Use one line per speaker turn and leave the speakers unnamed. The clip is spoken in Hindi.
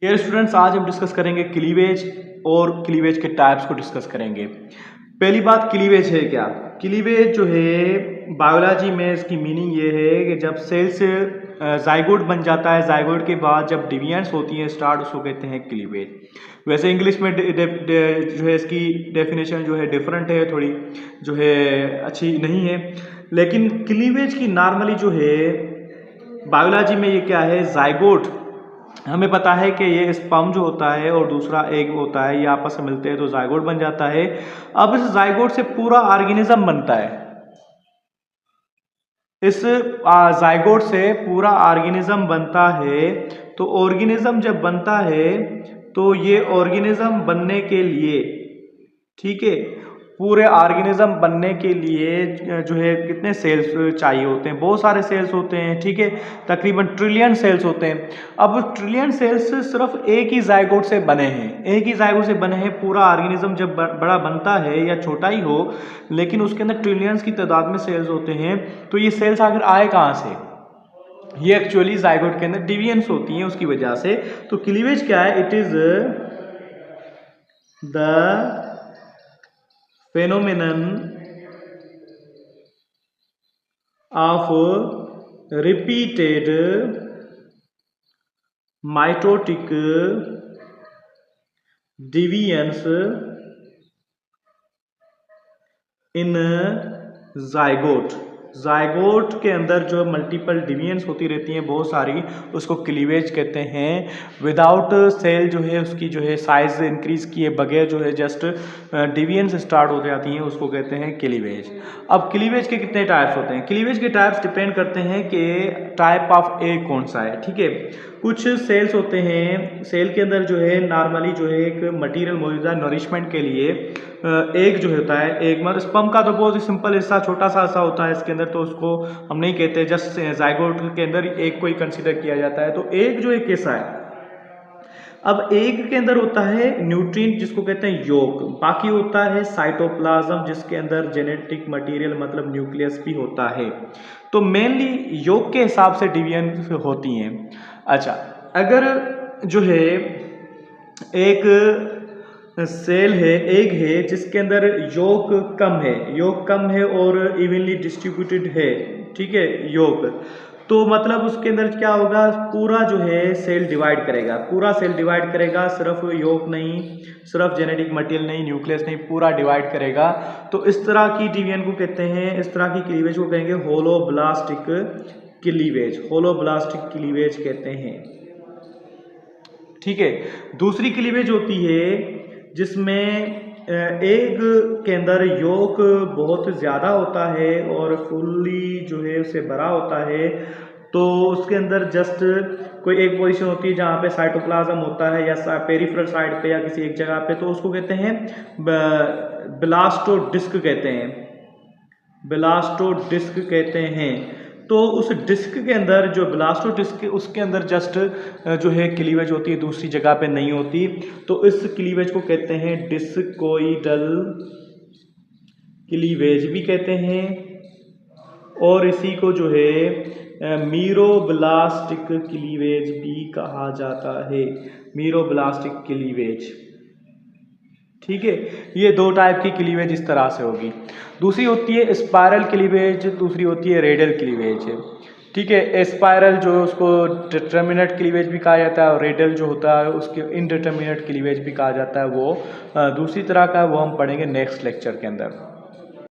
डियर स्टूडेंट्स, आज हम डिस्कस करेंगे क्लीवेज और क्लीवेज के टाइप्स को डिस्कस करेंगे। पहली बात, क्लीवेज है क्या? क्लीवेज जो है बायोलॉजी में इसकी मीनिंग ये है कि जब सेल से जाइगोट बन जाता है, जाइगोट के बाद जब डिविएंट्स होती हैं स्टार्ट, उसको कहते हैं क्लीवेज। वैसे इंग्लिश में जो है इसकी डेफिनेशन जो है डिफरेंट है, थोड़ी जो है अच्छी नहीं है, लेकिन क्लीवेज की नॉर्मली जो है बायोलॉजी में ये क्या है, जाइगोट हमें पता है कि ये स्पर्म जो होता है और दूसरा एग होता है, ये आपस में मिलते हैं तो जाइगोट बन जाता है। अब इस जाइगोट से पूरा ऑर्गेनिज्म बनता है। इस जाइगोट से पूरा ऑर्गेनिज्म बनता है। तो ऑर्गेनिज्म जब बनता है तो ये ऑर्गेनिज्म बनने के लिए, ठीक है, पूरे ऑर्गेनिज्म बनने के लिए जो है कितने सेल्स चाहिए होते हैं? बहुत सारे सेल्स होते हैं, ठीक है, तकरीबन ट्रिलियन सेल्स होते हैं। अब ट्रिलियन सेल्स सिर्फ एक ही जाइगोट से बने हैं, एक ही जाइगोट से बने हैं। पूरा ऑर्गेनिज्म जब बड़ा बनता है या छोटा ही हो, लेकिन उसके अंदर ट्रिलियंस की तादाद में सेल्स होते हैं। तो ये सेल्स आखिर आए कहाँ से? ये एक्चुअली जाइगोट के अंदर डिविएंट्स होती हैं, उसकी वजह से। तो क्लीवेज क्या है? It is the phenomenon of repeated mitotic deviance in zygote। Zygote के अंदर जो मल्टीपल डिविएंट्स होती रहती हैं बहुत सारी, उसको क्लीवेज कहते हैं। विदाउट सेल जो है उसकी जो है साइज इंक्रीज किए बगैर जो है जस्ट डिविएंट्स स्टार्ट हो जाती हैं, उसको कहते हैं क्लीवेज। अब क्लीवेज के कितने टाइप्स होते हैं? क्लीवेज के टाइप्स डिपेंड करते हैं कि टाइप ऑफ एग कौन सा है, ठीक है। कुछ सेल्स होते हैं, सेल के अंदर जो है नॉर्मली जो है एक मटेरियल मौजूद है नरिशमेंट के लिए। एग जो होता है, एग मतलब स्पर्म का तो बहुत ही सिंपल हिस्सा, छोटा सा हिस्सा होता है इसके अंदर, तो उसको हम नहीं कहते, जस्ट जाइगोट के अंदर एग को ही कंसीडर किया जाता है। तो एग जो एक कैसा है? अब एग के अंदर होता है न्यूट्रिएंट जिसको कहते हैं योक, बाकी होता है साइटोप्लाज्म जिसके अंदर जेनेटिक मटेरियल मतलब न्यूक्लियस भी होता है। तो मेनली योक के हिसाब से डिवीजन होती हैं। अच्छा, अगर जो है एक सेल है, एग है, जिसके अंदर योक कम है और इवनली डिस्ट्रीब्यूटेड है, ठीक है, योक, तो मतलब उसके अंदर क्या होगा, पूरा जो है सेल डिवाइड करेगा, पूरा सेल डिवाइड करेगा, सिर्फ योक नहीं, सिर्फ जेनेटिक मटेरियल नहीं, न्यूक्लियस नहीं, पूरा डिवाइड करेगा। तो इस तरह की डिवीजन को कहते हैं, इस तरह की क्लीवेज को कहेंगे होलोब्लास्टिक क्लीवेज, होलोब्लास्टिक क्लीवेज कहते हैं, ठीक है। दूसरी क्लीवेज होती है जिसमें एग के अंदर योक बहुत ज़्यादा होता है और फुल्ली जो है उसे भरा होता है। तो उसके अंदर जस्ट कोई एक पोजीशन होती है जहाँ पे साइटोप्लाज्म होता है या पेरिफेरल साइड पे या किसी एक जगह पे, तो उसको कहते हैं ब्लास्टोडिस्क कहते हैं, ब्लास्टोडिस्क कहते हैं। तो उस डिस्क के अंदर जो ब्लास्टोडिस्क उसके अंदर जस्ट जो है क्लीवेज होती है, दूसरी जगह पे नहीं होती। तो इस क्लीवेज को कहते हैं डिस्कोइडल क्लीवेज भी कहते हैं, और इसी को जो है मीरोब्लास्टिक क्लीवेज भी कहा जाता है, मीरोब्लास्टिक क्लीवेज, ठीक है। ये दो टाइप की क्लीवेज इस तरह से होगी। दूसरी होती है स्पाइरल क्लीवेज, दूसरी होती है रेडियल क्लीवेज, ठीक है। स्पाइरल जो उसको डिटरमिनेट क्लीवेज भी कहा जाता है, और रेडियल जो होता है उसके इनडिटरमिनेट क्लीवेज भी कहा जाता है। वो दूसरी तरह का, वो हम पढ़ेंगे नेक्स्ट लेक्चर के अंदर।